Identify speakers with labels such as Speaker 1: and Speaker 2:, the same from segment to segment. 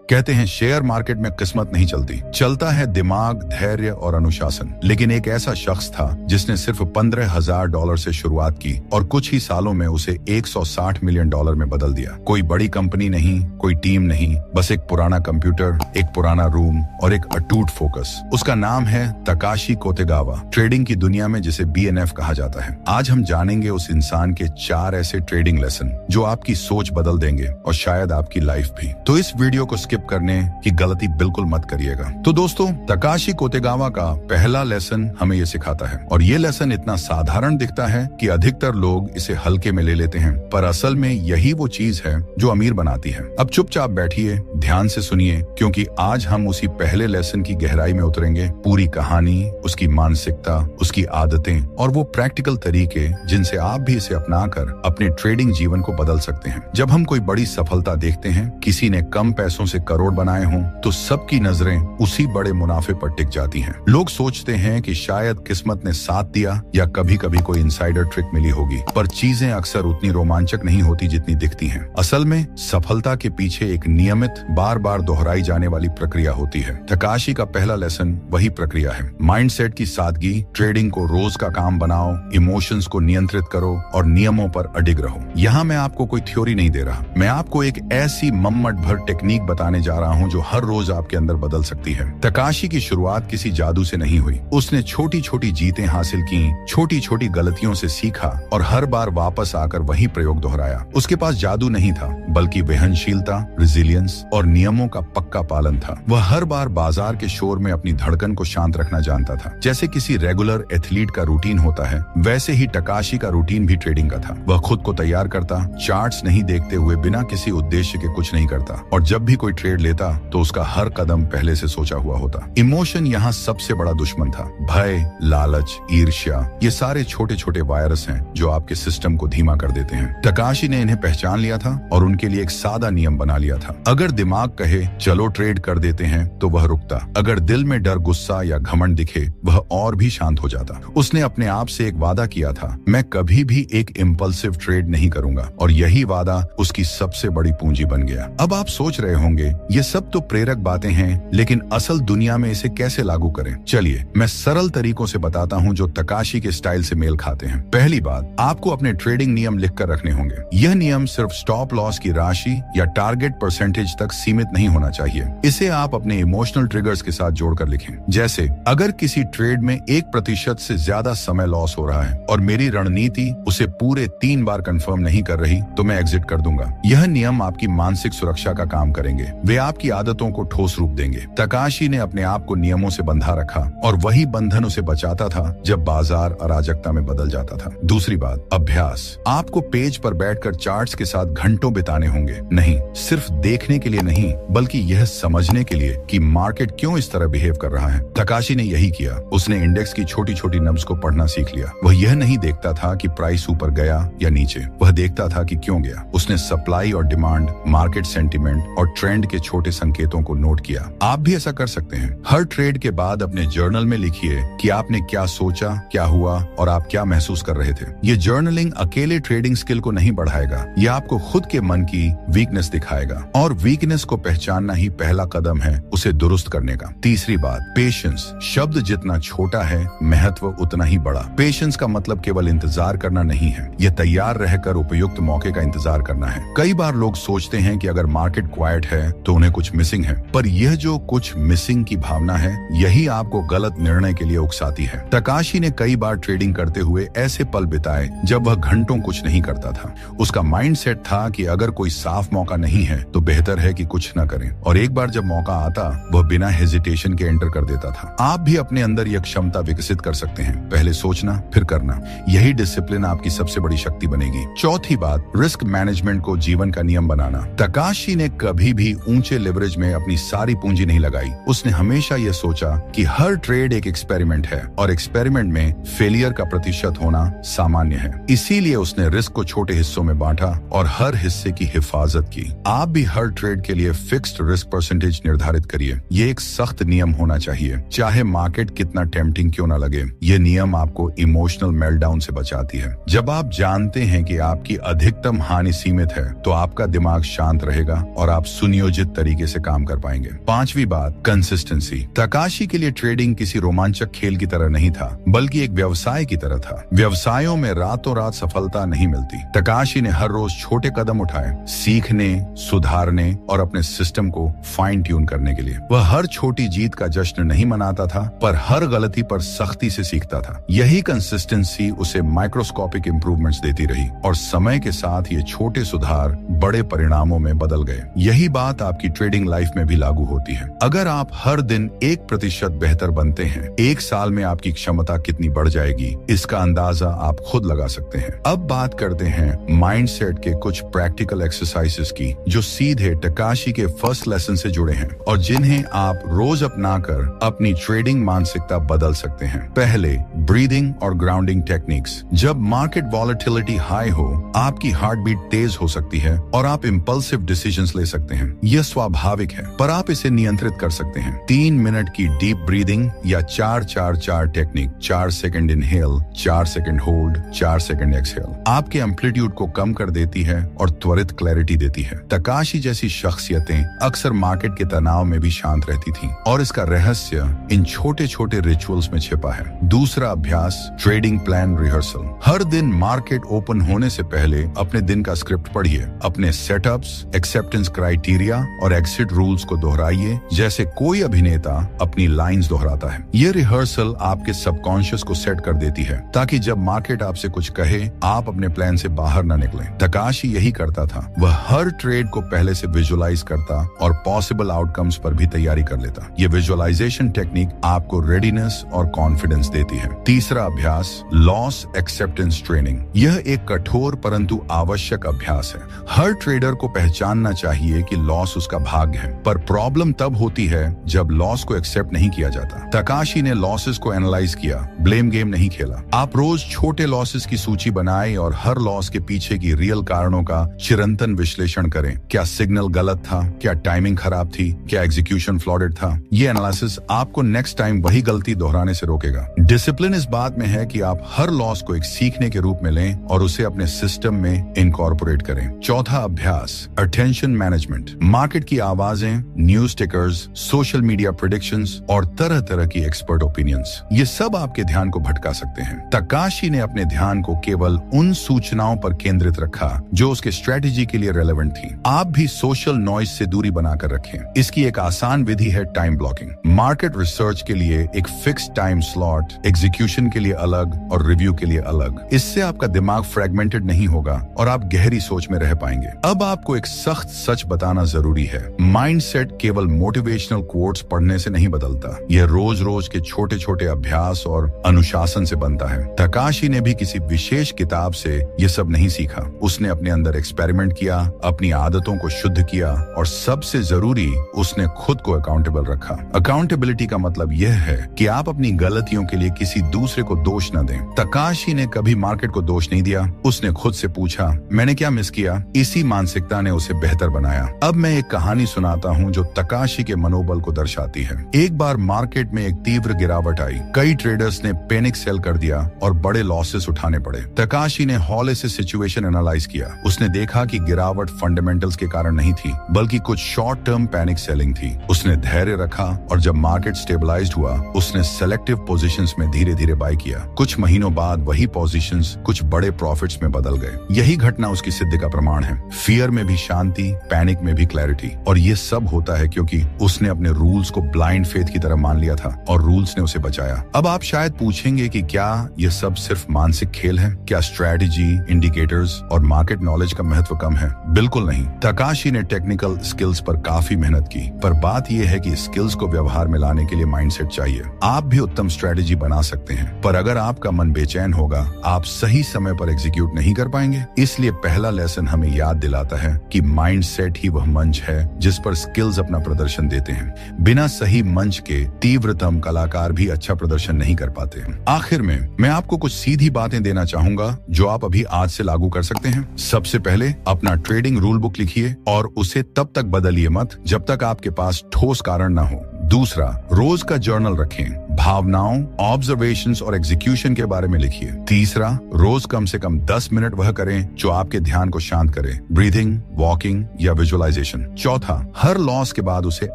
Speaker 1: कहते हैं share market में किस्मत नहीं चलती, चलता है दिमाग, धैर्य और अनुशासन। लेकिन एक ऐसा शख्स था जिसने सिर्फ $15,000 से शुरुआत की और कुछ ही सालों में उसे $160 मिलियन में बदल दिया। कोई बड़ी कंपनी नहीं, कोई टीम नहीं, बस एक पुराना कंप्यूटर, एक पुराना रूम और एक अटूट फोकस। उसका नाम है तकाशी कोतेगावा, ट्रेडिंग की दुनिया में जिसे BNF कहा जाता है। आज हम जानेंगे उस इंसान के 4 ऐसे ट्रेडिंग लेसन जो आपकी सोच बदल देंगे और शायद आपकी लाइफ भी। तो इस वीडियो को स्किप करने की गलती बिल्कुल मत करिएगा। तो दोस्तों, तकाशी कोतेगावा का पहला लेसन हमें ये सिखाता है, और ये लेसन इतना साधारण दिखता है कि अधिकतर लोग इसे हल्के में ले लेते हैं, पर असल में यही वो चीज है जो अमीर बनाती है। अब चुपचाप बैठिए, ध्यान से सुनिए, क्योंकि आज हम उसी पहले लेसन की गहराई में उतरेंगे। पूरी कहानी, उसकी मानसिकता, उसकी आदतें और वो प्रैक्टिकल तरीके जिनसे आप भी इसे अपनाकर अपने ट्रेडिंग जीवन को बदल सकते हैं। जब हम कोई बड़ी सफलता देखते हैं, किसी ने कम पैसों से करोड़ बनाए हों, तो सबकी नजरें उसी बड़े मुनाफे पर टिक जाती हैं। लोग सोचते हैं कि शायद किस्मत ने साथ दिया या कभी कभी कोई इनसाइडर ट्रिक मिली होगी, पर चीजें अक्सर उतनी रोमांचक नहीं होती जितनी दिखती हैं। असल में सफलता के पीछे एक नियमित, बार बार दोहराई जाने वाली प्रक्रिया होती है। तकाशी का पहला लेसन वही प्रक्रिया है। माइंडसेट की सादगी, ट्रेडिंग को रोज का काम बनाओ, इमोशंस को नियंत्रित करो और नियमों पर अडिग रहो। यहाँ मैं आपको कोई थ्योरी नहीं दे रहा, मैं आपको एक ऐसी मम्मट भर टेक्निक बताने जा रहा हूँ जो हर रोज आपके अंदर बदल सकती है। तकाशी की शुरुआत किसी जादू से नहीं हुई। उसने छोटी छोटी जीतें हासिल की, छोटी छोटी गलतियों से सीखा और हर बार वापस आकर वही प्रयोग दोहराया। उसके पास जादू नहीं था, बल्कि वहनशीलता, रेजिलियंस और नियमों का पक्का पालन था। वह हर बार बाजार के शोर में अपनी धड़कन को शांत रखना जानता था। जैसे किसी रेगुलर एथलीट का रूटीन होता है, वैसे ही तकाशी का रूटीन भी ट्रेडिंग का था। वह खुद को तैयार करता, चार्ट्स नहीं देखते हुए बिना किसी उद्देश्य के कुछ नहीं करता, और जब भी कोई ट्रेड लेता तो उसका हर कदम पहले से सोचा हुआ होता। इमोशन यहाँ सबसे बड़ा दुश्मन था। भय, लालच, ईर्ष्या, ये सारे छोटे छोटे वायरस हैं जो आपके सिस्टम को धीमा कर देते हैं। तकाशी ने इन्हें पहचान लिया था और उनके लिए एक सादा नियम बना लिया था। अगर दिमाग कहे चलो ट्रेड कर देते हैं, तो वह रुकता। अगर दिल में डर, गुस्सा या घमंड दिखे, वह और भी शांत हो जाता। उसने अपने आप से एक वादा किया था, मैं कभी भी एक इम्पल्सिव ट्रेड नहीं करूंगा, और यही वादा उसकी सबसे बड़ी पूंजी बन गया। अब आप सोच रहे होंगे ये सब तो प्रेरक बातें हैं, लेकिन असल दुनिया में इसे कैसे लागू करें? चलिए मैं सरल तरीकों से बताता हूं जो तकाशी के स्टाइल से मेल खाते हैं। पहली बात, आपको अपने ट्रेडिंग नियम लिखकर रखने होंगे। यह नियम सिर्फ स्टॉप लॉस की राशि या टारगेट परसेंटेज तक सीमित नहीं होना चाहिए। इसे आप अपने इमोशनल ट्रिगर्स के साथ जोड़कर लिखें। जैसे अगर किसी ट्रेड में 1% से ज्यादा समय लॉस हो रहा है और मेरी रणनीति उसे पूरे 3 बार कंफर्म नहीं कर रही, तो मैं एग्जिट कर दूंगा। यह नियम आपकी मानसिक सुरक्षा का काम करेंगे। वे आपकी आदतों को ठोस रूप देंगे। तकाशी ने अपने आप को नियमों से बंधा रखा, और वही बंधन उसे बचाता था जब बाजार अराजकता में बदल जाता था। दूसरी बात, अभ्यास। आपको पेज पर बैठकर चार्ट्स के साथ घंटों बिताने होंगे। नहीं, सिर्फ देखने के लिए नहीं, बल्कि यह समझने के लिए कि मार्केट क्यों इस तरह बिहेव कर रहा है। तकाशी ने यही किया। उसने इंडेक्स की छोटी छोटी नब्ज को पढ़ना सीख लिया। वह यह नहीं देखता था कि प्राइस ऊपर गया या नीचे, वह देखता था कि क्यों गया। उसने सप्लाई और डिमांड, मार्केट सेंटीमेंट और ट्रेंड के छोटे संकेतों को नोट किया। आप भी ऐसा कर सकते हैं। हर ट्रेड के बाद अपने जर्नल में लिखिए कि आपने क्या सोचा, क्या हुआ और आप क्या महसूस कर रहे थे। ये जर्नलिंग अकेले ट्रेडिंग स्किल को नहीं बढ़ाएगा, ये आपको खुद के मन की वीकनेस दिखाएगा, और वीकनेस को पहचानना ही पहला कदम है उसे दुरुस्त करने का। तीसरी बात, पेशेंस। शब्द जितना छोटा है, महत्व उतना ही बड़ा। पेशेंस का मतलब केवल इंतजार करना नहीं है, यह तैयार रहकर उपयुक्त मौके का इंतजार करना है। कई बार लोग सोचते हैं कि अगर मार्केट क्वाइट है तो उन्हें कुछ मिसिंग है, पर यह जो कुछ मिसिंग की भावना है, यही आपको गलत निर्णय के लिए उकसाती है। तकाशी ने कई बार ट्रेडिंग करते हुए ऐसे पल बिताए जब वह घंटों कुछ नहीं करता था। उसका माइंडसेट था कि अगर कोई साफ मौका नहीं है तो बेहतर है कि कुछ न करें, और एक बार जब मौका आता, वह बिना हेजिटेशन के एंटर कर देता था। आप भी अपने अंदर यह क्षमता विकसित कर सकते हैं, पहले सोचना फिर करना। यही डिसिप्लिन आपकी सबसे बड़ी शक्ति बनेगी। चौथी बात, रिस्क मैनेजमेंट को जीवन का नियम बनाना। तकाशी ने कभी भी ऊंचे लेवरेज में अपनी सारी पूंजी नहीं लगाई। उसने हमेशा यह सोचा कि हर ट्रेड एक एक्सपेरिमेंट है, और एक्सपेरिमेंट में फेलियर का प्रतिशत होना सामान्य है। इसीलिए उसने रिस्क को छोटे हिस्सों में बांटा और हर हिस्से की हिफाजत की। आप भी हर ट्रेड के लिए फिक्स्ड रिस्क परसेंटेज निर्धारित करिए। ये एक सख्त नियम होना चाहिए, चाहे मार्केट कितना टेम्पटिंग क्यों ना लगे। ये नियम आपको इमोशनल मेल्टडाउन से बचाती है। जब आप जानते हैं कि आपकी अधिकतम हानि सीमित है, तो आपका दिमाग शांत रहेगा और आप सुनियोजित सुनियोजित तरीके से काम कर पाएंगे। पांचवी बात, कंसिस्टेंसी। तकाशी के लिए ट्रेडिंग किसी रोमांचक खेल की तरह नहीं था, बल्कि एक व्यवसाय की तरह था। व्यवसायों में रातों रात सफलता नहीं मिलती। तकाशी ने हर रोज छोटे कदम उठाए, सीखने, सुधारने और अपने सिस्टम को फाइन ट्यून करने के लिए। वह हर छोटी जीत का जश्न नहीं मनाता था, पर हर गलती पर सख्ती से सीखता था। यही कंसिस्टेंसी उसे माइक्रोस्कोपिक इंप्रूवमेंट्स देती रही और समय के साथ ये छोटे सुधार बड़े परिणामों में बदल गए। यही बात आपकी ट्रेडिंग लाइफ में भी लागू होती है। अगर आप हर दिन 1% बेहतर बनते हैं, 1 साल में आपकी क्षमता कितनी बढ़ जाएगी, इसका अंदाजा आप खुद लगा सकते हैं। अब बात करते हैं माइंडसेट के कुछ प्रैक्टिकल एक्सरसाइजेस की, जो सीधे तकाशी के फर्स्ट लेसन से जुड़े हैं और जिन्हें आप रोज अपनाकर अपनी ट्रेडिंग मानसिकता बदल सकते हैं। पहले, ब्रीदिंग और ग्राउंडिंग टेक्निक्स। जब मार्केट वॉलेटिलिटी हाई हो, आपकी हार्ट बीट तेज हो सकती है और आप इंपल्सिव डिसीजंस ले सकते हैं। यह स्वाभाविक है, पर आप इसे नियंत्रित कर सकते हैं। 3 मिनट की डीप ब्रीदिंग या 4-4-4 technique, 4 second inhale, 4 second hold, 4 second exhale, आपके एम्पलीट्यूड को कम कर देती है और त्वरित क्लैरिटी देती है। तकाशी जैसी शख्सियतें अक्सर मार्केट के तनाव में भी शांत रहती थीं, और इसका रहस्य इन छोटे छोटे रिचुअल्स में छिपा है। दूसरा अभ्यास, ट्रेडिंग प्लान रिहर्सल। हर दिन मार्केट ओपन होने से पहले अपने दिन का स्क्रिप्ट पढ़िए। अपने सेटअप्स, एक्सेप्टेंस क्राइटेरिया और एग्जिट रूल्स को दोहराइए, जैसे कोई अभिनेता अपनी लाइंस दोहराता है। ये रिहर्सल आपके सबकॉन्शियस को सेट कर देती है, ताकि जब मार्केट आपसे कुछ कहे, आप अपने प्लान से बाहर न निकलें। तकाशी यही करता था। वह हर ट्रेड को पहले से विजुअलाइज करता और पॉसिबल आउटकम्स पर भी तैयारी कर लेता। ये विजुअलाइजेशन टेक्निक आपको रेडीनेस और कॉन्फिडेंस देती है। तीसरा अभ्यास, लॉस एक्सेप्टेंस ट्रेनिंग। यह एक कठोर परंतु आवश्यक अभ्यास है। हर ट्रेडर को पहचानना चाहिए कि लॉस उसका भाग्य है, पर प्रॉब्लम तब होती है जब लॉस को एक्सेप्ट नहीं किया जाता। तकाशी ने लॉसेस को एनालाइज किया, ब्लेम गेम नहीं खेला। आप रोज छोटे लॉसेस की सूची बनाएं और हर लॉस के पीछे की रियल कारणों का चिरंतन विश्लेषण करें। क्या सिग्नल गलत था? क्या टाइमिंग खराब थी? क्या एग्जीक्यूशन फ्लॉडेड था? ये एनालिसिस आपको नेक्स्ट टाइम वही गलती दोहराने से रोकेगा। डिसिप्लिन इस बात में है कि आप हर लॉस को एक सीखने के रूप में लें और उसे अपने सिस्टम में इनकॉर्पोरेट करें। चौथा अभ्यास, अटेंशन मैनेजमेंट। मार्केट की आवाजें, news tickers, social media predictions और तरह तरह की एक्सपर्ट ओपिनियंस, ये सब आपके ध्यान को भटका सकते हैं। तकाशी ने अपने ध्यान को केवल उन सूचनाओं पर केंद्रित रखा जो उसके स्ट्रेटेजी के लिए रेलेवेंट थी। आप भी सोशल नॉइज से दूरी बनाकर रखें। इसकी एक आसान विधि है टाइम ब्लॉकिंग। मार्केट रिसर्च के लिए एक फिक्स टाइम स्लॉट, एग्जीक्यूशन के लिए अलग और रिव्यू के लिए अलग। इससे आपका दिमाग फ्रेगमेंटेड नहीं होगा और आप गहरी सोच में रह पाएंगे। अब आपको एक सख्त सच बताना जरूरी है। माइंडसेट केवल मोटिवेशनल कोट्स पढ़ने से नहीं बदलता। यह रोज रोज के छोटे छोटे अभ्यास और अनुशासन से बनता है। तकाशी ने भी किसी विशेष किताब से यह सब नहीं सीखा। उसने अपने अंदर एक्सपेरिमेंट किया, अपनी आदतों को शुद्ध किया और सबसे जरूरी, उसने खुद को अकाउंटेबल रखा। अकाउंटेबिलिटी का मतलब यह है कि आप अपनी गलतियों के लिए किसी दूसरे को दोष न दें। तकाशी ने कभी मार्केट को दोष नहीं दिया। उसने खुद से पूछा, मैंने क्या मिस किया? इसी मानसिकता ने उसे बेहतर बनाया। अब मैं एक कहानी सुनाता हूँ जो तकाशी के मनोबल को दर्शाती है। एक बार मार्केट में एक तीव्र गिरावट आई। कई ट्रेडर्स ने पैनिक सेल कर दिया और बड़े लॉसेस उठाने पड़े। तकाशी ने हौले से सिचुएशन एनालाइज किया। उसने देखा कि गिरावट फंडामेंटल्स के कारण नहीं थी, बल्कि कुछ शॉर्ट टर्म पैनिक सेलिंग थी। उसने धैर्य रखा और जब मार्केट स्टेबलाइज्ड हुआ, उसने सेलेक्टिव पोजीशंस में धीरे धीरे बाय किया। कुछ महीनों बाद वही पोजीशंस कुछ बड़े प्रॉफिट्स में बदल गए। यही घटना उसकी सिद्धि का प्रमाण है। फियर में भी शांति, पैनिक में भी क्लैरिटी। और ये सब होता है क्योंकि उसने अपने रूल्स को ब्लाइंड फेथ की तरह मान लिया था और रूल्स ने उसे बचाया। अब आप शायद पूछेंगे कि क्या ये सब सिर्फ मानसिक खेल है? क्या स्ट्रैटेजी, इंडिकेटर्स और मार्केट नॉलेज का महत्व कम है? बिल्कुल नहीं। तकाशी ने टेक्निकल स्किल्स पर काफी मेहनत की, पर बात यह है कि स्किल्स को व्यवहार में लाने के लिए माइंडसेट चाहिए। आप भी उत्तम स्ट्रैटेजी बना सकते हैं, पर अगर आपका मन बेचैन होगा, आप सही समय पर एग्जीक्यूट नहीं कर पाएंगे। इसलिए पहला लेसन हमें याद दिलाता है कि माइंडसेट ही वह मंच है जिस पर स्किल्स अपना प्रदर्शन देते हैं। बिना सही मंच के तीव्रतम कलाकार भी अच्छा प्रदर्शन नहीं कर पाते। आखिर में मैं आपको कुछ सीधी बातें देना चाहूंगा जो आप अभी आज से लागू कर सकते हैं। सबसे पहले अपना ट्रेडिंग रूल बुक लिखिए और उसे तब तक बदलिए मत जब तक आपके पास ठोस कारण न हो। दूसरा, रोज का जर्नल रखें। भावनाओं, ऑब्जर्वेशंस और एग्जीक्यूशन के बारे में लिखिए। तीसरा, रोज कम से कम 10 मिनट वह करें जो आपके ध्यान को शांत करे, ब्रीथिंग, वॉकिंग या विजुअलाइजेशन। चौथा, हर लॉस के बाद उसे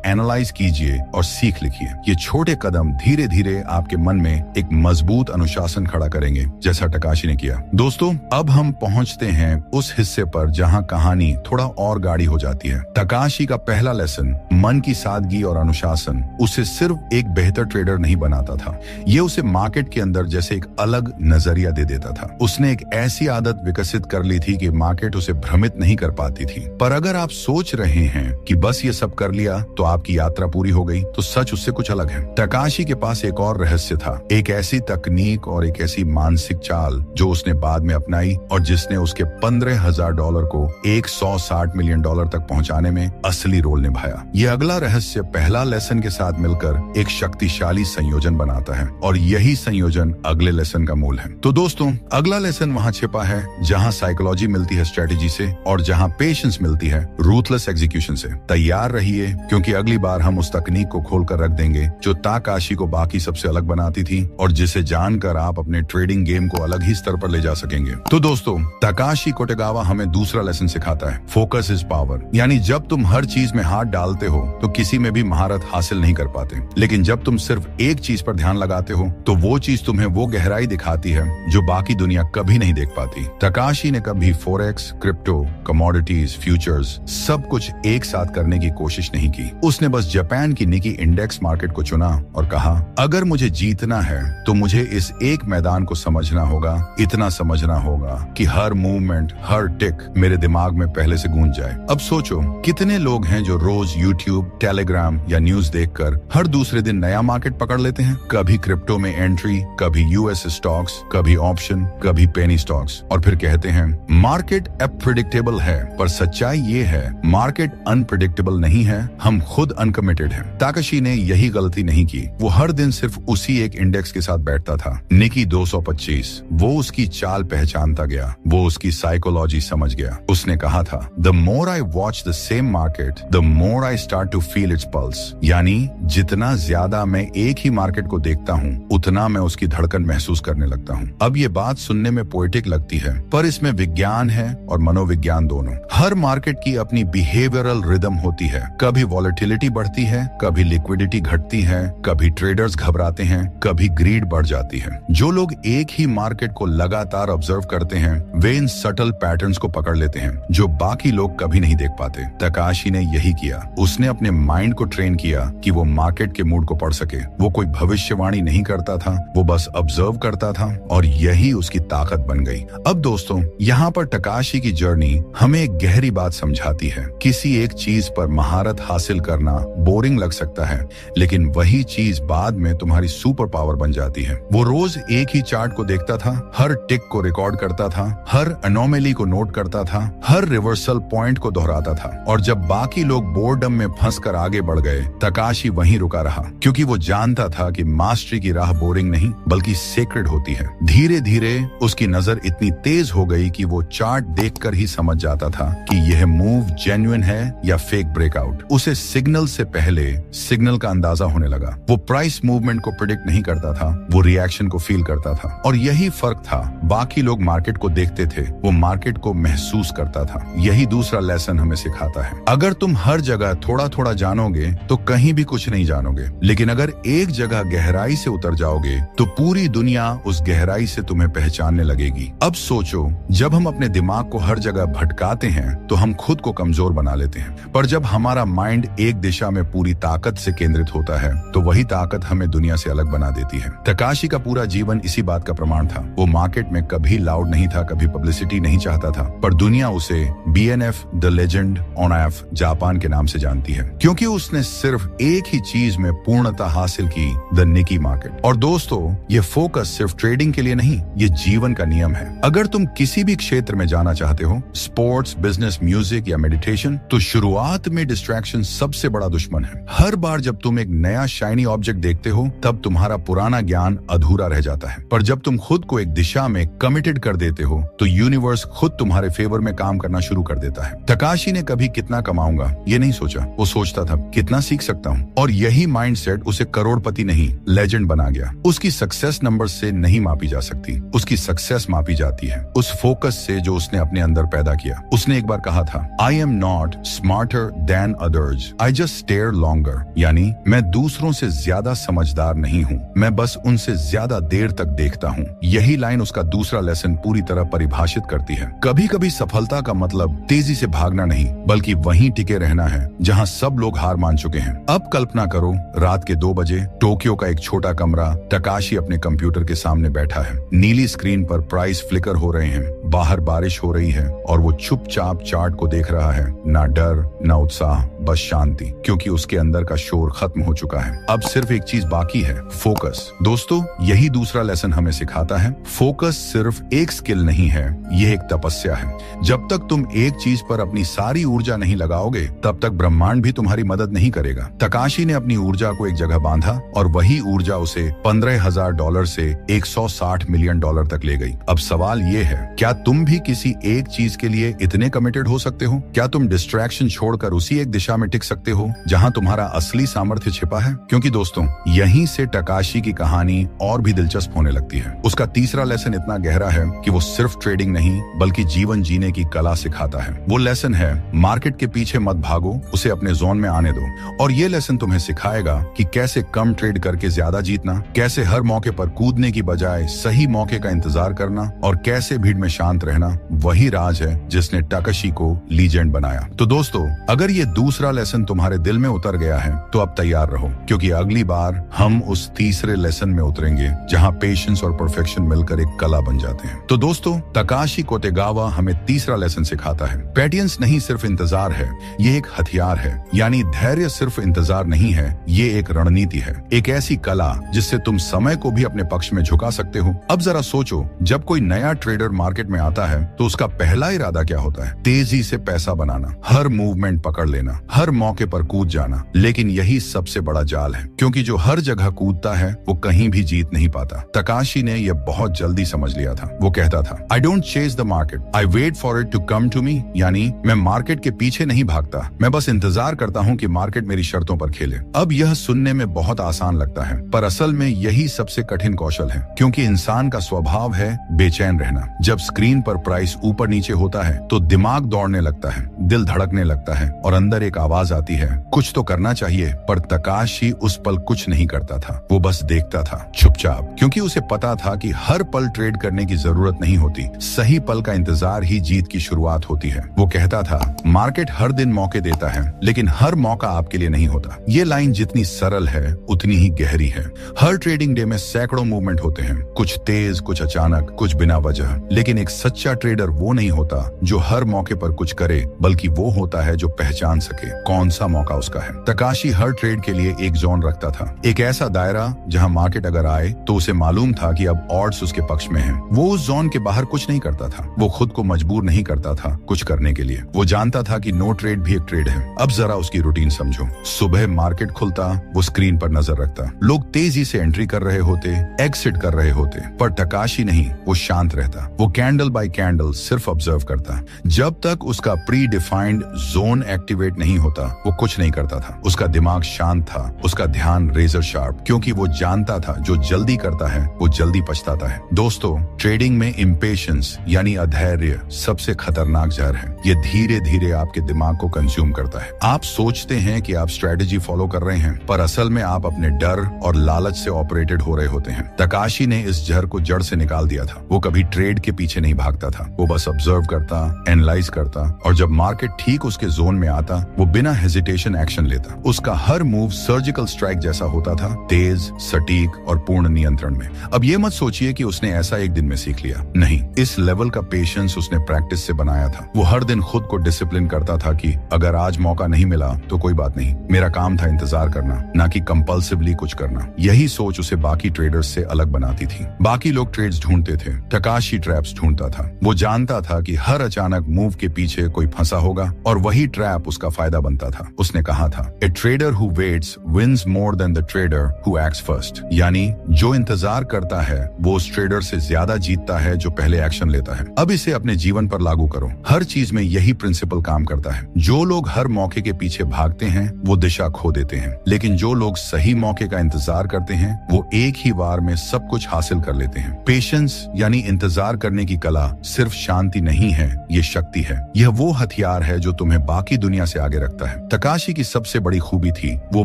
Speaker 1: एनालाइज कीजिए और सीख लिखिए। ये छोटे कदम धीरे धीरे आपके मन में एक मजबूत अनुशासन खड़ा करेंगे, जैसा टकाशी ने किया। दोस्तों, अब हम पहुंचते हैं उस हिस्से पर जहां कहानी थोड़ा और गाढ़ी हो जाती है। टकाशी का पहला लेसन, मन की सादगी और अनुशासन, उसे सिर्फ एक बेहतर ट्रेडर नहीं बनाता था, ये उसे मार्केट के अंदर जैसे एक अलग नजरिया दे देता था। उसने एक ऐसी आदत विकसित कर ली थी कि मार्केट उसे भ्रमित नहीं कर पाती थी। पर अगर आप सोच रहे हैं कि बस ये सब कर लिया तो आपकी यात्रा पूरी हो गई, तो सच उससे कुछ अलग है। टकाशी के पास एक और रहस्य था, एक ऐसी तकनीक और एक ऐसी मानसिक चाल जो उसने बाद में अपनाई और जिसने उसके $15,000 को $160 मिलियन तक पहुंचाने में असली रोल निभाया। ये अगला रहस्य पहला लेसन के साथ मिलकर एक शक्तिशाली संयोजन बनाता है और यही संयोजन अगले लेसन का मूल है। तो दोस्तों, अगला लेसन वहां छिपा है जहां साइकोलॉजी मिलती है स्ट्रेटेजी से और जहां पेशेंस मिलती है रूथलेस एग्जीक्यूशन से। तैयार रहिए, क्योंकि अगली बार हम उस तकनीक को खोलकर रख देंगे जो ताकाशी को बाकी सबसे अलग बनाती थी और जिसे जानकर आप अपने ट्रेडिंग गेम को अलग ही स्तर पर ले जा सकेंगे। तो दोस्तों, ताकाशी कोटेगावा हमें दूसरा लेसन सिखाता है, फोकस इज पावर। यानी जब तुम हर चीज में हाथ डालते हो तो किसी में भी महारत हासिल नहीं कर पाते, लेकिन जब तुम सिर्फ एक चीज पर ध्यान लगाते हो तो वो चीज तुम्हें वो गहराई दिखाती है जो बाकी दुनिया कभी नहीं देख पाती। टकाशी ने कभी फॉरेक्स, क्रिप्टो, कमोडिटीज, फ्यूचर्स सब कुछ एक साथ करने की कोशिश नहीं की। उसने बस जापान की निकी इंडेक्स मार्केट को चुना और कहा, अगर मुझे जीतना है तो मुझे इस एक मैदान को समझना होगा, इतना समझना होगा कि हर मूवमेंट, हर टिक मेरे दिमाग में पहले से गूंज जाए। अब सोचो, कितने लोग हैं जो रोज यूट्यूब, टेलीग्राम या न्यूज देखकर हर दूसरे दिन नया मार्केट पकड़ लेते हैं। कभी क्रिप्टो में एंट्री, कभी यूएस स्टॉक्स, कभी ऑप्शन, कभी पेनी स्टॉक्स, और फिर कहते हैं मार्केट अनप्रेडिक्टेबल है। पर सच्चाई ये है, मार्केट अनप्रेडिक्टेबल नहीं है, हम खुद अनकमिटेड हैं। ताकाशी ने यही गलती नहीं की। वो हर दिन सिर्फ उसी एक इंडेक्स के साथ बैठता था, निकी 225। वो उसकी चाल पहचानता गया, वो उसकी साइकोलॉजी समझ गया। उसने कहा था, the more I watch the same market, the more I start to feel its pulse. यानी जितना ज्यादा मैं एक ही मार्केट को देखता हूँ, उतना मैं उसकी धड़कन महसूस करने लगता हूँ। अब ये बात सुनने में पोएटिक लगती है, पर इसमें विज्ञान है और मनोविज्ञान दोनों। हर मार्केट की अपनी बिहेवियरल रिदम होती है। कभी वॉलेटिलिटी बढ़ती है, कभी लिक्विडिटी घटती है, कभी ट्रेडर्स घबराते हैं, कभी ग्रीड बढ़ जाती है। जो लोग एक ही मार्केट को लगातार ऑब्जर्व करते हैं, वे इन सटल पैटर्न्स को पकड़ लेते हैं जो बाकी लोग कभी नहीं देख पाते। तकाशी ने यही किया। उसने अपने माइंड को ट्रेन किया कि वो मार्केट के मूड को पढ़ सके। वो कोई भविष्यवाणी नहीं करता था, वो बस ऑब्जर्व करता था और यही उसकी ताकत बन गई। अब दोस्तों, यहाँ पर टकाशी की जर्नी हमें एक गहरी बात समझाती है। किसी एक चीज पर महारत हासिल करना बोरिंग लग सकता है, लेकिन वही चीज बाद में तुम्हारी सुपर पावर बन जाती है। वो रोज एक ही चार्ट को देखता था, हर टिक को रिकॉर्ड करता था, हर एनोमली को नोट करता था, हर रिवर्सल पॉइंट को दोहराता था। और जब बाकी लोग बोर्डम में फंसकर आगे बढ़ गए, तकाशी वहीं रुका रहा, क्योंकि वो जानता था कि मास्टरी की राह बोरिंग नहीं बल्कि सेक्रेड होती है। धीरे धीरे उसकी नजर इतनी तेज हो गई कि वो चार्ट देखकर ही समझ जाता था कि यह मूव जेन्युइन है या फेक ब्रेकआउट। उसे सिग्नल से पहले सिग्नल का अंदाजा होने लगा। वो प्राइस मूवमेंट को प्रेडिक्ट नहीं करता था, वो रिएक्शन को फील करता था। और यही फर्क था। बाकी लोग मार्केट को देखते थे, वो मार्केट को महसूस करता था। यही दूसरा लेसन हमें सिखाता है। अगर तुम हर जगह थोड़ा थोड़ा जानोगे तो कहीं भी कुछ नहीं जानोगे, लेकिन अगर एक जगह गहराई से उतर जाओगे तो पूरी दुनिया उस गहराई से तुम्हें पहचानने लगेगी। अब सोचो, जब हम अपने दिमाग को हर जगह भटकाते हैं तो हम खुद को कमजोर बना लेते हैं, पर जब हमारा माइंड एक दिशा में पूरी ताकत से केंद्रित होता है तो वही ताकत हमें दुनिया से अलग बना देती है। तकाशी का पूरा जीवन इसी बात का प्रमाण था। वो मार्केट में कभी लाउड नहीं था, कभी पब्लिसिटी नहीं चाहता था, पर दुनिया उसे BNF the legend on F Japan के नाम से जानती है, क्योंकि उसने सिर्फ एक ही चीज में पूर्णता हासिल की, द निकी मार्केट। और दोस्तों, ये फोकस सिर्फ ट्रेडिंग के लिए नहीं, ये जीवन का नियम है। अगर तुम किसी भी क्षेत्र में जाना चाहते हो, स्पोर्ट्स, बिजनेस, म्यूजिक या मेडिटेशन, तो शुरुआत में डिस्ट्रैक्शन सबसे बड़ा दुश्मन है। हर बार जब तुम एक नया शाइनी ऑब्जेक्ट देखते हो, तब तुम्हारा पुराना ज्ञान अधूरा रह जाता है। पर जब तुम खुद को एक दिशा में कमिटेड कर देते हो, तो यूनिवर्स खुद तुम्हारे फेवर में काम करना शुरू कर देता है। तकाशी ने कभी कितना कमाऊंगा ये नहीं सोचा, वो सोचता था कितना सीख सकता हूँ। और यही माइंडसेट उसे करोड़पति नहीं नहीं, लेजेंड बना गया। उसकी सक्सेस नंबर से नहीं मापी जा सकती, उसकी सक्सेस मापी जाती है उस फोकस से जो उसने अपने अंदर पैदा किया। उसने एक बार कहा था, I am not smarter than others, I just stare longer. यानी मैं दूसरों से ज्यादा समझदार नहीं हूँ, मैं बस उनसे ज्यादा देर तक देखता हूँ। यही लाइन उसका दूसरा लेसन पूरी तरह परिभाषित करती है। कभी कभी सफलता का मतलब तेजी से भागना नहीं, बल्कि वहीं टिके रहना है जहाँ सब लोग हार मान चुके हैं। अब कल्पना करो, रात के 2 बजे टोक्यो का एक छोटा कमरा, तकाशी अपने कंप्यूटर के सामने बैठा है। नीली स्क्रीन पर प्राइस फ्लिकर हो रहे हैं, बाहर बारिश हो रही है और वो चुपचाप चार्ट को देख रहा है। ना डर, ना उत्साह, बस शांति, क्योंकि उसके अंदर का शोर खत्म हो चुका है। अब सिर्फ एक चीज बाकी है, फोकस। दोस्तों, यही दूसरा लेसन हमें सिखाता है, फोकस सिर्फ एक स्किल नहीं है, यह एक तपस्या है। जब तक तुम एक चीज पर अपनी सारी ऊर्जा नहीं लगाओगे, तब तक ब्रह्मांड भी तुम्हारी मदद नहीं करेगा। तकाशी ने अपनी ऊर्जा को एक जगह बांधा और वही ऊर्जा उसे $15,000 से $160 मिलियन तक ले गई। अब सवाल ये है, क्या तुम भी किसी एक चीज के लिए इतने कमिटेड हो सकते हो? क्या तुम डिस्ट्रैक्शन छोड़कर उसी एक दिशा में टिक सकते हो जहां तुम्हारा असली सामर्थ्य छिपा है? क्योंकि दोस्तों, यहीं से तकाशी की कहानी और भी दिलचस्प होने लगती है। उसका तीसरा लेसन इतना गहरा है कि वो सिर्फ ट्रेडिंग नहीं, बल्कि जीवन जीने की कला सिखाता है। वो लेसन है, मार्केट के पीछे मत भागो, उसे अपने जोन में आने दो। और ये लेसन तुम्हें सिखाएगा कि कैसे कम ट्रेड करके ज्यादा जीतना, कैसे हर मौके पर कूदने की बजाय सही मौके का इंतजार करना, और कैसे भीड़ में शांत रहना। वही राज है जिसने तकाशी को लीजेंड बनाया। तो दोस्तों, अगर ये दूसरा लेसन तुम्हारे दिल में उतर गया है तो अब तैयार रहो, क्योंकि अगली बार हम उस तीसरे लेसन में उतरेंगे जहां पेशेंस और परफेक्शन मिलकर एक कला बन जाते हैं। तो दोस्तों, तकाशी कोतेगावा हमें तीसरा लेसन सिखाता है, पेटियंस नहीं सिर्फ इंतजार है, ये एक हथियार है। यानी धैर्य सिर्फ इंतजार नहीं है, ये एक रणनीति है, एक ऐसी कला जिससे तुम समय को भी अपने पक्ष में झुका सकते हो। अब जरा सोचो, जब कोई नया ट्रेडर मार्केट में आता है तो उसका पहला इरादा क्या होता है? तेजी से पैसा बनाना, हर मूवमेंट पकड़ लेना, हर मौके पर कूद जाना। लेकिन यही सबसे बड़ा जाल है, क्योंकि जो हर जगह कूदता है वो कहीं भी जीत नहीं पाता। तकाशी ने यह बहुत जल्दी समझ लिया था। वो कहता था, I don't chase the market, I wait for it to come to me. यानी मैं मार्केट के पीछे नहीं भागता, मैं बस इंतजार करता हूँ कि मार्केट मेरी शर्तों पर खेले। अब यह सुनने में बहुत आसान लगता है, पर असल में यही सबसे कठिन कौशल है, क्योंकि इंसान का स्वभाव है बेचैन रहना। जब स्क्रीन पर प्राइस ऊपर नीचे होता है तो दिमाग दौड़ने लगता है, दिल धड़कने लगता है और अंदर एक आवाज आती है, कुछ तो करना चाहिए। पर तकाशी उस पल कुछ नहीं करता था, वो बस देखता था चुपचाप, क्योंकि उसे पता था कि हर पल ट्रेड करने की जरूरत नहीं होती, सही पल का इंतजार ही जीत की शुरुआत होती है। वो कहता था, मार्केट हर दिन मौके देता है, लेकिन हर मौका आपके लिए नहीं होता। ये लाइन जितनी सरल है उतनी ही गहरी है। हर ट्रेडिंग डे में सैकड़ों मूवमेंट होते हैं, कुछ तेज, कुछ अचानक, कुछ बिना वजह। लेकिन एक सच्चा ट्रेडर वो नहीं होता जो हर मौके पर कुछ करे, बल्कि वो होता है जो पहचान सके कौन सा मौका उसका है। तकाशी हर ट्रेड के लिए एक जोन रखता था, एक ऐसा दायरा जहां मार्केट अगर आए तो उसे मालूम था कि अब ऑड्स उसके पक्ष में हैं। वो उस जोन के बाहर कुछ नहीं करता था, वो खुद को मजबूर नहीं करता था कुछ करने के लिए। वो जानता था कि नो ट्रेड भी एक ट्रेड है। अब जरा उसकी रूटीन समझो। सुबह मार्केट खुलता, वो स्क्रीन पर नजर रखता, लोग तेजी से एंट्री कर रहे होते, एग्जिट कर रहे होते, पर तकाशी नहीं, वो शांत रहता। वो कैंडल बाय कैंडल सिर्फ ऑब्जर्व करता। जब तक उसका प्री डिफाइंड जोन एक्टिवेट नहीं होता, वो कुछ नहीं करता था। उसका दिमाग शांत था, उसका ध्यान रेजर शार्प, क्योंकि वो जानता था जो जल्दी करता है वो जल्दी पछताता है। दोस्तों, ट्रेडिंग में इम्पेशंस यानी अधैर्य सबसे खतरनाक जहर है। ये धीरे धीरे आपके दिमाग को कंज्यूम करता है। आप सोचते हैं कि आप स्ट्रेटेजी फॉलो कर रहे हैं, पर असल में आप अपने डर और लालच से ऑपरेटेड हो रहे होते हैं। तकाशी ने इस जहर को जड़ से निकाल दिया था। वो कभी ट्रेड के पीछे नहीं भागता था, वो बस ऑब्जर्व करता, एनालाइज करता, और जब मार्केट ठीक उसके जोन में आता, वो बिना हेजिटेशन एक्शन लेता। उसका हर मूव सर्जिकल स्ट्राइक जैसा होता था, तेज, सटीक और पूर्ण नियंत्रण में। अब ये मत सोचिए कि उसने ऐसा एक दिन में सीख लिया, नहीं। इस लेवल का पेशेंस उसने प्रैक्टिस से बनाया था। वो हर दिन खुद को डिसिप्लिन करता था कि अगर आज मौका नहीं मिला तो कोई बात नहीं, मेरा काम था इंतजार करना, ना कि कंपल्सिवली कुछ करना। यही सोच उसे बाकी ट्रेडर्स से अलग बनाती थी। बाकी लोग ट्रेड्स ढूंढते थे, तकाशी ट्रैप्स ढूंढता ढूंढता था। वो जानता था कि हर अचानक मूव के पीछे कोई फंसा होगा और वही ट्रैप उसका फायदा बनता था। उसने कहा था, a trader who waits wins more than the trader who acts first. यानी जो इंतजार करता है वो उस ट्रेडर से ज्यादा जीतता है जो पहले एक्शन लेता है। अब इसे अपने जीवन पर लागू करो। हर चीज में यही प्रिंसिपल काम करता है। जो लोग हर मौके के पीछे भागते हैं वो दिशा खो देते हैं, लेकिन जो लोग सही मौके का इंतजार करते हैं वो एक ही बार में सब कुछ हासिल कर लेते हैं। पेशेंस यानी इंतजार करने की कला सिर्फ शांति नहीं है, ये शक्ति है। यह वो हथियार है जो तुम्हें बाकी दुनिया से आगे रखता है। तकाशी की सबसे बड़ी खूबी थी वो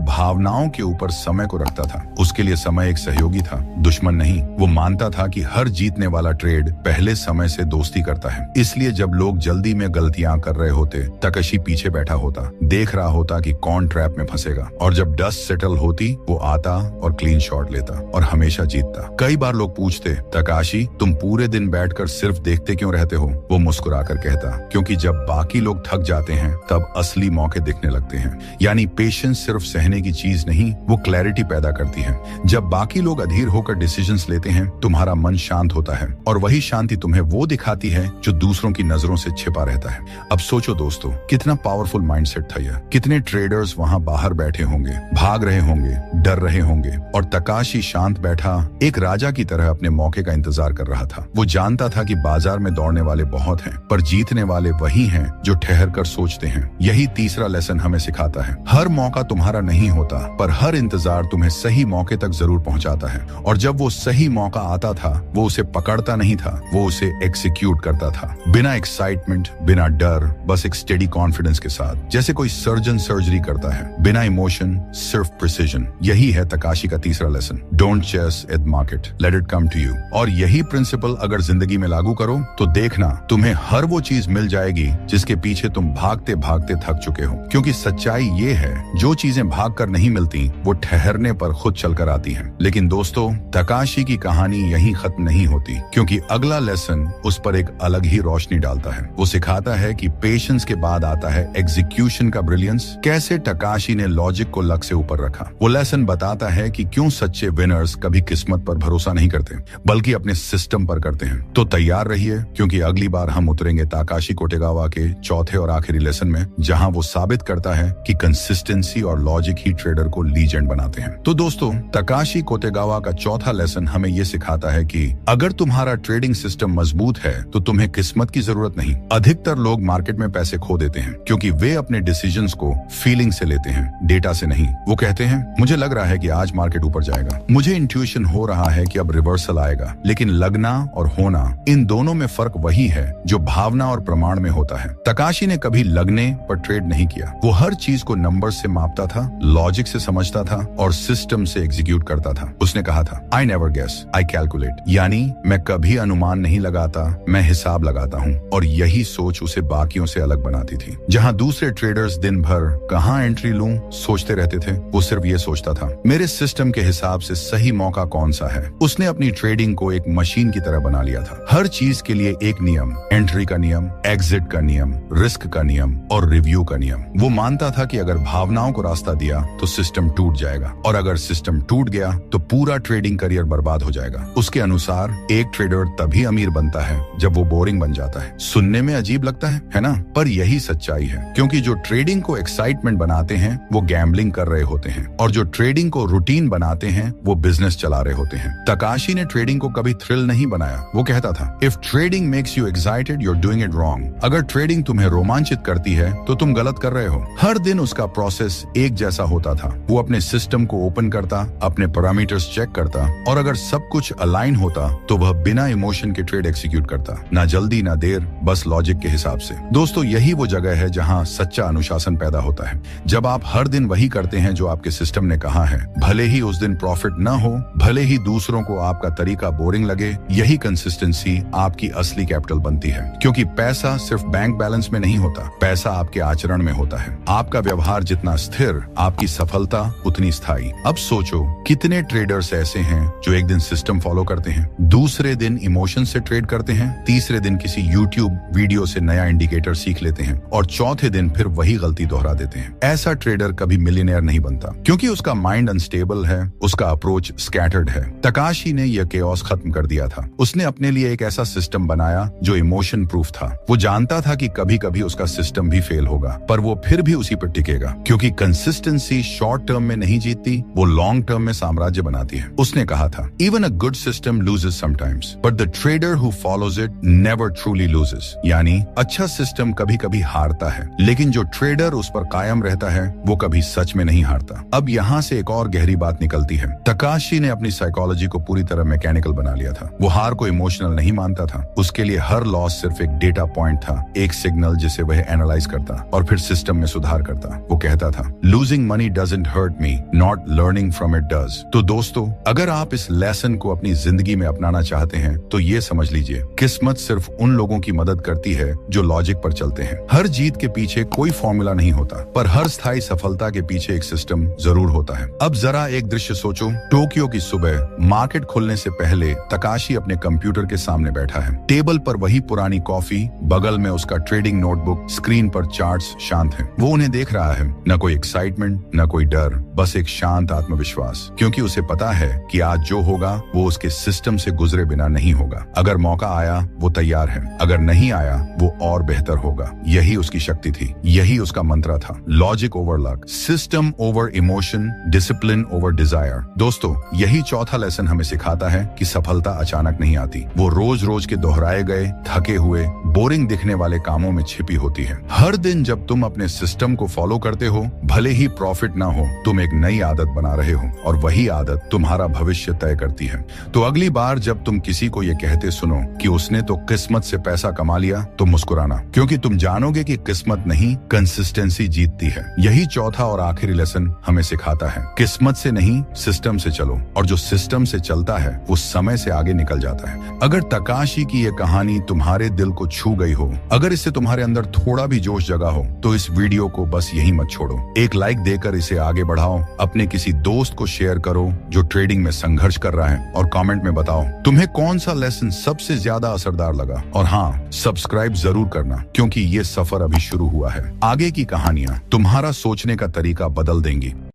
Speaker 1: भावनाओं के ऊपर समय को रखता था। उसके लिए समय एक सहयोगी था, दुश्मन नहीं। वो मानता था कि हर जीतने वाला ट्रेड पहले समय से दोस्ती करता है। इसलिए जब लोग जल्दी में गलतियां कर रहे होते, तकाशी पीछे बैठा होता, देख रहा होता कि कौन ट्रैप में फंसेगा, और जब डस्ट सेटल होती वो आता और क्लीन शॉट लेता और हमेशा जीतता। कई बार लोग पूछते, तकाशी तुम पूरे दिन बैठकर सिर्फ देखते क्यों रहते हो? वो मुस्कुराकर कहता, क्योंकि जब बाकी लोग थक जाते हैं तब असली मौके दिखने लगते हैं। यानी पेशेंस सिर्फ सहने की चीज नहीं, वो क्लैरिटी पैदा करती है। जब बाकी लोग अधीर होकर डिसीजंस लेते हैं, तुम्हारा मन शांत होता है और वही शांति तुम्हें वो दिखाती है जो दूसरों की नजरों से छिपा रहता है। अब सोचो दोस्तों, कितना पावरफुल माइंडसेट था यह। कितने ट्रेडर्स वहां बाहर बैठे होंगे, भाग रहे होंगे, डर रहे होंगे, और तकाशी शांत बैठा एक राजा की तरह अपने मौके का इंतजार कर रहा था। वो जानता था कि बाजार में दौड़ने वाले बहुत हैं, पर जीतने वाले वही हैं जो ठहर कर सोचते हैं। यही तीसरा लेसन हमें सिखाता है। हर मौका तुम्हारा नहीं होता, पर हर इंतजार तुम्हें सही मौके तक जरूर पहुंचाता है। और जब वो सही मौका आता था, वो उसे पकड़ता नहीं था, वो उसे एग्जीक्यूट करता था। बिना एक्साइटमेंट, बिना डर, बस एक स्टेडी कॉन्फिडेंस के साथ, जैसे कोई सर्जन सर्जरी करता है। बिना इमोशन, सिर्फ प्रिसीजन। यही है तकाशी का तीसरा lesson. Don't chase at market, let it come to you. और यही प्रिंसिपल अगर जिंदगी में लागू करो तो देखना, तुम्हें हर वो चीज मिल जाएगी जिसके पीछे तुम भागते भागते थक चुके हो। क्योंकि सच्चाई ये है, जो चीजें भाग कर नहीं मिलती वो ठहरने पर खुद चलकर आती हैं। लेकिन दोस्तों, तकाशी की कहानी यहीं खत्म नहीं होती, क्योंकि अगला लेसन उस पर एक अलग ही रोशनी डालता है। वो सिखाता है कि पेशेंस के बाद आता है एग्जीक्यूशन का ब्रिलियंस। कैसे तकाशी ने लॉजिक को लक से ऊपर रखा। वो लेसन बताता है कि क्यों सच्चे विनर्स कभी किस्मत पर भरोसा नहीं करते, बल्कि अपने सिस्टम पर करते हैं। तो तैयार रहिए, क्योंकि अगली बार हम उतरेंगे ताकाशी कोटेगावा के चौथे और आखिरी लेसन में, जहां वो साबित करता है कि कंसिस्टेंसी और लॉजिक ही ट्रेडर को लीजेंड बनाते हैं। तो दोस्तों, तकाशी कोटेगावा का चौथा लेसन हमें ये सिखाता है कि अगर तुम्हारा ट्रेडिंग सिस्टम मजबूत है तो तुम्हें किस्मत की जरूरत नहीं। अधिकतर लोग मार्केट में पैसे खो देते हैं क्योंकि वे अपने डिसीजंस को फीलिंग से लेते हैं, डेटा से नहीं। वो कहते हैं, मुझे लग रहा है कि आज मार्केट ऊपर जाएगा, मुझे इंट्यूशन हो रहा है कि अब रिवर्सल आएगा। लेकिन लगना और होना, इन दोनों में फर्क वही है जो भावना और प्रमाण में होता है। तकाशी ने कभी लगने पर ट्रेड नहीं किया। वो हर चीज को नंबर से मापता था, लॉजिक से समझता था और सिस्टम से एग्जीक्यूट करता था। उसने कहा था, I never guess, I calculate. यानी मैं कभी अनुमान नहीं लगाता, मैं हिसाब लगाता हूँ। और यही सोच उसे बाकियों से अलग बनाती थी। जहाँ दूसरे ट्रेडर्स दिन भर कहाँ एंट्री लूं सोचते रहते थे, वो सिर्फ ये सोचता था, मेरे सिस्टम के हिसाब से सही मौका कौन सा है। उसने अपनी ट्रेडिंग को एक मशीन की तरह बना लिया था। हर चीज के लिए एक नियम, एंट्री का नियम, एग्जिट का नियम, रिस्क का नियम और रिव्यू का नियम। वो मानता था कि अगर भावनाओं को रास्ता दिया तो सिस्टम टूट जाएगा, और अगर सिस्टम टूट गया तो पूरा ट्रेडिंग करियर बर्बाद हो जाएगा। उसके अनुसार एक ट्रेडर तभी अमीर बनता है जब वो बोरिंग बन जाता है। सुनने में अजीब लगता है ना? पर यही सच्चाई है, क्योंकि जो ट्रेडिंग को एक्साइटमेंट बनाते हैं वो गैम्बलिंग कर रहे होते हैं, और जो ट्रेडिंग को रूटीन बनाते हैं वो बिजनेस चला रहे होते हैं। तकाशी ने ट्रेडिंग को कभी थ्रिल नहीं बनाया। वो कहता था, if trading makes you excited, you are doing it wrong. अगर ट्रेडिंग तुम्हें रोमांचित करती है तो तुम गलत कर रहे हो। हर दिन उसका प्रोसेस एक जैसा होता था। वो अपने सिस्टम को ओपन करता, अपने पैरामीटर्स चेक करता, और अगर सब कुछ अलाइन होता तो वह बिना इमोशन के ट्रेड एक्सिक्यूट करता। ना जल्दी ना देर, बस लॉजिक के हिसाब से। दोस्तों, यही वो जगह है जहां सच्चा अनुशासन पैदा होता है। जब आप हर दिन वही करते हैं जो आपके सिस्टम ने कहा है, भले ही उस दिन प्रॉफिट न हो, भले ही दूसरों को आपका तरीका बोरिंग लगे, यही कंसिस्टेंसी आपकी असली कैपिटल बनती है। क्योंकि पैसा सिर्फ बैंक बैलेंस में नहीं होता, पैसा आपके आचरण में होता है। आपका व्यवहार जितना स्थिर, आपकी सफलता उतनी स्थायी। अब सोचो, कितने ट्रेडर्स ऐसे हैं जो एक दिन सिस्टम फॉलो करते हैं, दूसरे दिन इमोशन से ट्रेड करते हैं, तीसरे दिन किसी यूट्यूब वीडियो से नया इंडिकेटर सीख लेते हैं, और चौथे दिन फिर वही गलती दोहरा देते हैं। ऐसा ट्रेडर कभी मिलियनेयर नहीं बनता, क्योंकि उसका माइंड अनस्टेबल है, उसका अप्रोच स्कैटर्ड है। तकाशी ने यह केओस खत्म कर दिया था। उसने अपने लिए एक ऐसा ऐसा सिस्टम बनाया जो इमोशन प्रूफ था। वो जानता था कि कभी कभी उसका सिस्टम भी फेल होगा, पर वो फिर भी उसी पर टिकेगा, क्योंकि कंसिस्टेंसी शॉर्ट टर्म में नहीं जीतती, वो लॉन्ग टर्म में साम्राज्य बनाती है। उसने कहा था, even a good system loses sometimes, but the trader who follows it never truly loses. यानी अच्छा सिस्टम कभी कभी हारता है, लेकिन जो ट्रेडर उस पर कायम रहता है वो कभी सच में नहीं हारता। अब यहाँ से एक और गहरी बात निकलती है। तकाशी ने अपनी साइकोलॉजी को पूरी तरह मैकेनिकल बना लिया था। वो हार को इमोशनल नहीं मानता था। उसके लिए हर लॉस सिर्फ एक डेटा पॉइंट था, एक सिग्नल जिसे वह एनालाइज करता और फिर सिस्टम में सुधार करता। वो कहता था, losing money doesn't hurt me, not learning from it does. तो दोस्तों, अगर आप इस लेसन को अपनी जिंदगी में अपनाना चाहते हैं तो ये समझ लीजिए, किस्मत सिर्फ उन लोगों की मदद करती है जो लॉजिक पर चलते हैं। हर जीत के पीछे कोई फॉर्मूला नहीं होता, पर हर स्थायी सफलता के पीछे एक सिस्टम जरूर होता है। अब जरा एक दृश्य सोचो। टोक्यो की सुबह मार्केट खुलने से पहले तकाशी अपने कंप्यूटर के सामने बैठा है। टेबल पर वही पुरानी कॉफी, बगल में उसका ट्रेडिंग नोटबुक, स्क्रीन पर चार्ट्स शांत हैं। वो उन्हें देख रहा है, न कोई एक्साइटमेंट, न कोई डर, बस एक शांत आत्मविश्वास, क्योंकि उसे पता है कि आज जो होगा वो उसके सिस्टम से गुजरे बिना नहीं होगा। अगर मौका आया वो तैयार है, अगर नहीं आया वो और बेहतर होगा। यही उसकी शक्ति थी, यही उसका मंत्र था। Logic over luck, system over emotion, discipline over desire. दोस्तों, यही चौथा लेसन हमें सिखाता है कि सफलता अचानक नहीं आती। वो रोज रोज के दोहराए गए, थके हुए, बोरिंग दिखने वाले कामों में छिपी होती है। हर दिन जब तुम अपने सिस्टम को फॉलो करते हो, भले ही प्रॉफिट ना हो, तुम एक नई आदत बना रहे हो, और वही आदत तुम्हारा भविष्य तय करती है। तो अगली बार जब तुम किसी को ये कहते सुनो कि उसने तो किस्मत से पैसा कमा लिया, तो मुस्कुराना, क्योंकि तुम जानोगे कि किस्मत नहीं, कंसिस्टेंसी जीतती है। यही चौथा और आखिरी लेसन हमें सिखाता है, किस्मत से नहीं, सिस्टम से चलो, और जो सिस्टम से चलता है वो समय से आगे निकल जाता है। अगर तकाशी की ये कहानी तुम्हारे दिल को छू गई हो, अगर इससे तुम्हारे अंदर थोड़ा भी जोश जगा हो, तो इस वीडियो को बस यही मत छोड़ो। एक लाइक देकर इसे आगे बढ़ाओ, अपने किसी दोस्त को शेयर करो जो ट्रेडिंग में संघर्ष कर रहा है, और कमेंट में बताओ तुम्हें कौन सा लेसन सबसे ज्यादा असरदार लगा। और हाँ, सब्सक्राइब जरूर करना, क्योंकि ये सफर अभी शुरू हुआ है। आगे की कहानियां तुम्हारा सोचने का तरीका बदल देंगी।